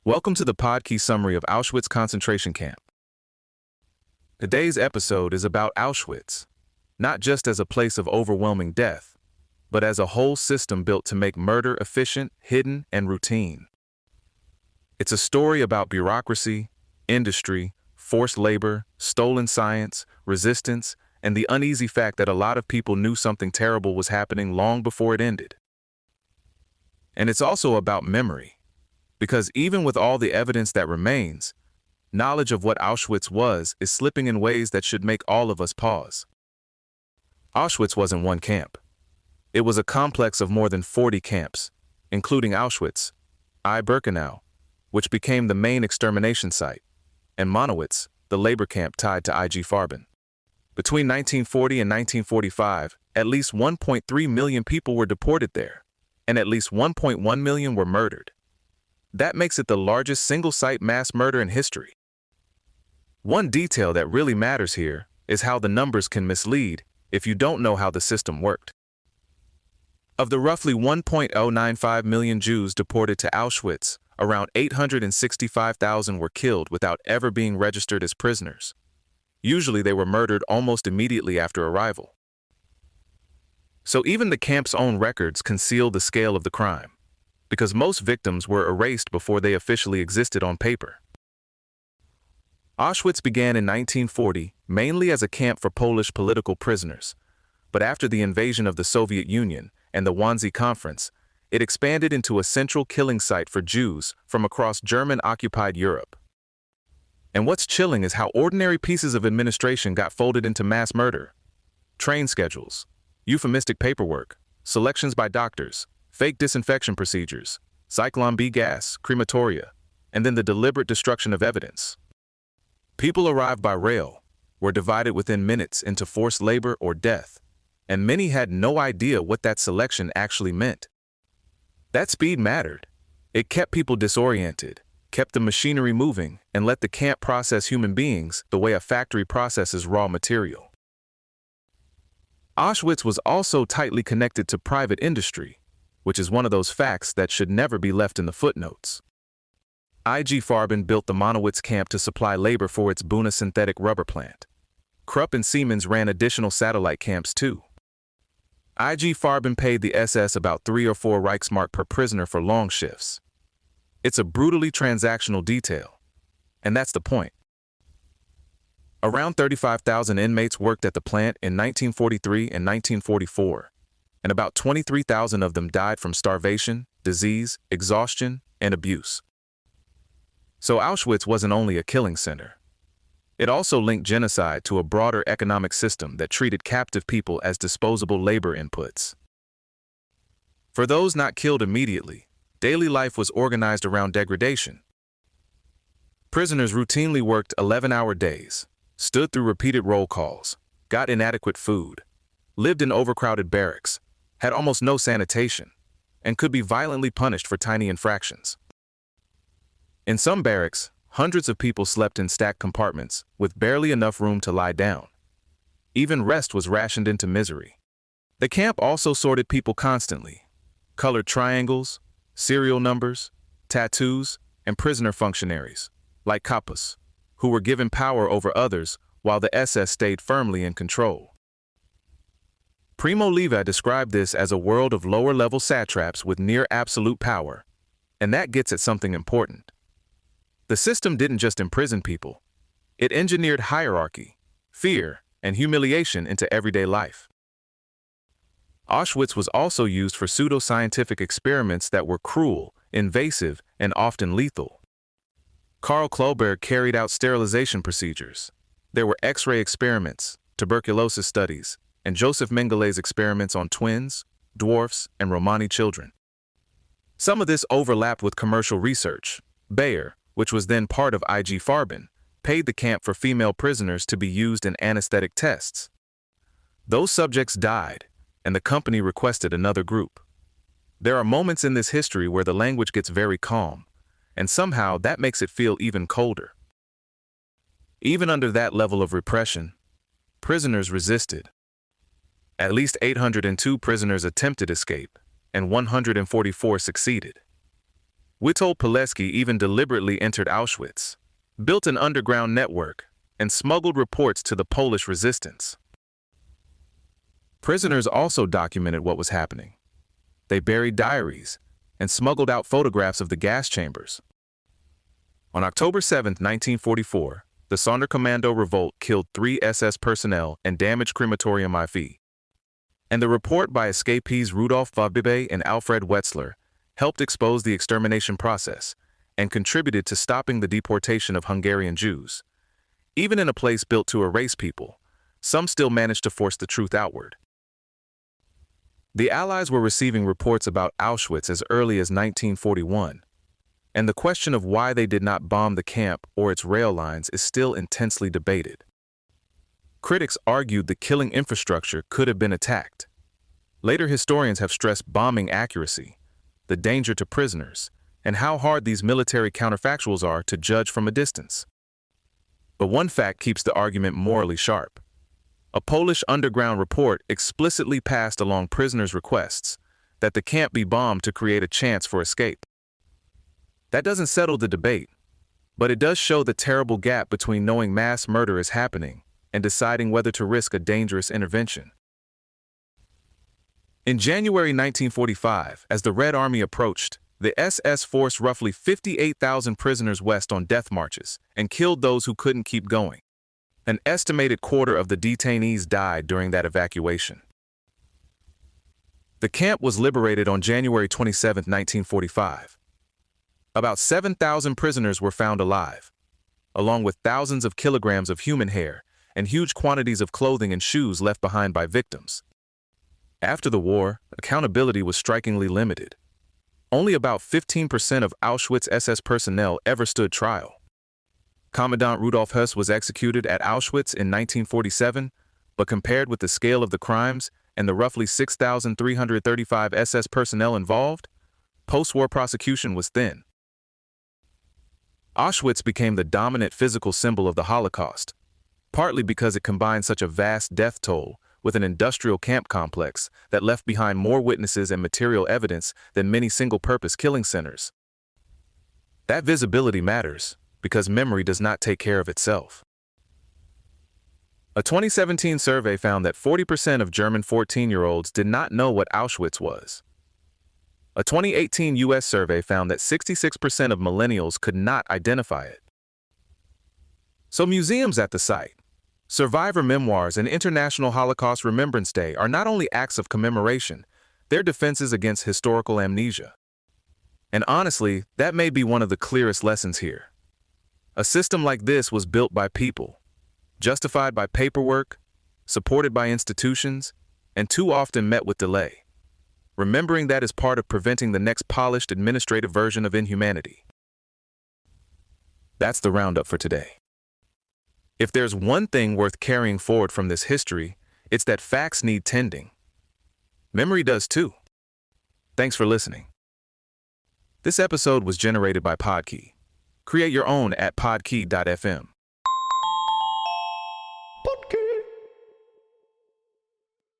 Welcome to the podcast summary of Auschwitz concentration camp. Today's episode is about Auschwitz, not just as a place of overwhelming death, but as a whole system built to make murder efficient, hidden, and routine. It's a story about bureaucracy, industry, forced labor, stolen science, resistance, and the uneasy fact that a lot of people knew something terrible was happening long before it ended. And it's also about memory. Because even with all the evidence that remains, knowledge of what Auschwitz was is slipping in ways that should make all of us pause. Auschwitz wasn't one camp. It was a complex of more than 40 camps, including Auschwitz, Birkenau, which became the main extermination site, and Monowitz, the labor camp tied to IG Farben. Between 1940 and 1945, at least 1.3 million people were deported there, and at least 1.1 million were murdered. That makes it the largest single-site mass murder in history. One detail that really matters here is how the numbers can mislead if you don't know how the system worked. Of the roughly 1.095 million Jews deported to Auschwitz, around 865,000 were killed without ever being registered as prisoners. Usually they were murdered almost immediately after arrival. So even the camp's own records conceal the scale of the crime, because most victims were erased before they officially existed on paper. Auschwitz began in 1940 mainly as a camp for Polish political prisoners, but after the invasion of the Soviet Union and the Wannsee Conference, it expanded into a central killing site for Jews from across German-occupied Europe. And what's chilling is how ordinary pieces of administration got folded into mass murder. Train schedules, euphemistic paperwork, selections by doctors, fake disinfection procedures, Zyklon B gas, crematoria, and then the deliberate destruction of evidence. People arrived by rail, were divided within minutes into forced labor or death, and many had no idea what that selection actually meant. That speed mattered. It kept people disoriented, kept the machinery moving, and let the camp process human beings the way a factory processes raw material. Auschwitz was also tightly connected to private industry, which is one of those facts that should never be left in the footnotes. IG Farben built the Monowitz camp to supply labor for its Buna synthetic rubber plant. Krupp and Siemens ran additional satellite camps too. IG Farben paid the SS about 3 or 4 Reichsmark per prisoner for long shifts. It's a brutally transactional detail, and that's the point. Around 35,000 inmates worked at the plant in 1943 and 1944. And about 23,000 of them died from starvation, disease, exhaustion, and abuse. So Auschwitz wasn't only a killing center. It also linked genocide to a broader economic system that treated captive people as disposable labor inputs. For those not killed immediately, daily life was organized around degradation. Prisoners routinely worked 11-hour days, stood through repeated roll calls, got inadequate food, lived in overcrowded barracks, had almost no sanitation, and could be violently punished for tiny infractions. In some barracks, hundreds of people slept in stacked compartments with barely enough room to lie down. Even rest was rationed into misery. The camp also sorted people constantly: colored triangles, serial numbers, tattoos, and prisoner functionaries, like Kappas, who were given power over others while the SS stayed firmly in control. Primo Levi described this as a world of lower-level satraps with near-absolute power, and that gets at something important. The system didn't just imprison people. It engineered hierarchy, fear, and humiliation into everyday life. Auschwitz was also used for pseudoscientific experiments that were cruel, invasive, and often lethal. Karl Kloberg carried out sterilization procedures. There were X-ray experiments, tuberculosis studies, and Joseph Mengelé's experiments on twins, dwarfs, and Romani children. Some of this overlapped with commercial research. Bayer, which was then part of IG Farben, paid the camp for female prisoners to be used in anesthetic tests. Those subjects died, and the company requested another group. There are moments in this history where the language gets very calm, and somehow that makes it feel even colder. Even under that level of repression, prisoners resisted. At least 802 prisoners attempted escape, and 144 succeeded. Witold Pilecki even deliberately entered Auschwitz, built an underground network, and smuggled reports to the Polish resistance. Prisoners also documented what was happening. They buried diaries and smuggled out photographs of the gas chambers. On October 7, 1944, the Sonderkommando revolt killed 3 SS personnel and damaged crematorium IV. And the report by escapees Rudolf Vaubibe and Alfred Wetzler helped expose the extermination process and contributed to stopping the deportation of Hungarian Jews. Even in a place built to erase people, some still managed to force the truth outward. The Allies were receiving reports about Auschwitz as early as 1941, and the question of why they did not bomb the camp or its rail lines is still intensely debated. Critics argued the killing infrastructure could have been attacked. Later historians have stressed bombing accuracy, the danger to prisoners, and how hard these military counterfactuals are to judge from a distance. But one fact keeps the argument morally sharp. A Polish underground report explicitly passed along prisoners' requests that the camp be bombed to create a chance for escape. That doesn't settle the debate, but it does show the terrible gap between knowing mass murder is happening and deciding whether to risk a dangerous intervention. In January 1945, as the Red Army approached, the SS forced roughly 58,000 prisoners west on death marches and killed those who couldn't keep going. An estimated quarter of the detainees died during that evacuation. The camp was liberated on January 27, 1945. About 7,000 prisoners were found alive, along with thousands of kilograms of human hair and huge quantities of clothing and shoes left behind by victims. After the war, accountability was strikingly limited. Only about 15% of Auschwitz SS personnel ever stood trial. Commandant Rudolf Höss was executed at Auschwitz in 1947, but compared with the scale of the crimes and the roughly 6,335 SS personnel involved, post-war prosecution was thin. Auschwitz became the dominant physical symbol of the Holocaust, partly because it combined such a vast death toll with an industrial camp complex that left behind more witnesses and material evidence than many single-purpose killing centers. That visibility matters, because memory does not take care of itself. A 2017 survey found that 40% of German 14-year-olds did not know what Auschwitz was. A 2018 U.S. survey found that 66% of millennials could not identify it. So museums at the site, survivor memoirs, and International Holocaust Remembrance Day are not only acts of commemoration, they're defenses against historical amnesia. And honestly, that may be one of the clearest lessons here. A system like this was built by people, justified by paperwork, supported by institutions, and too often met with delay. Remembering that is part of preventing the next polished administrative version of inhumanity. That's the roundup for today. If there's one thing worth carrying forward from this history, it's that facts need tending. Memory does too. Thanks for listening. This episode was generated by Podkey. Create your own at podkey.fm.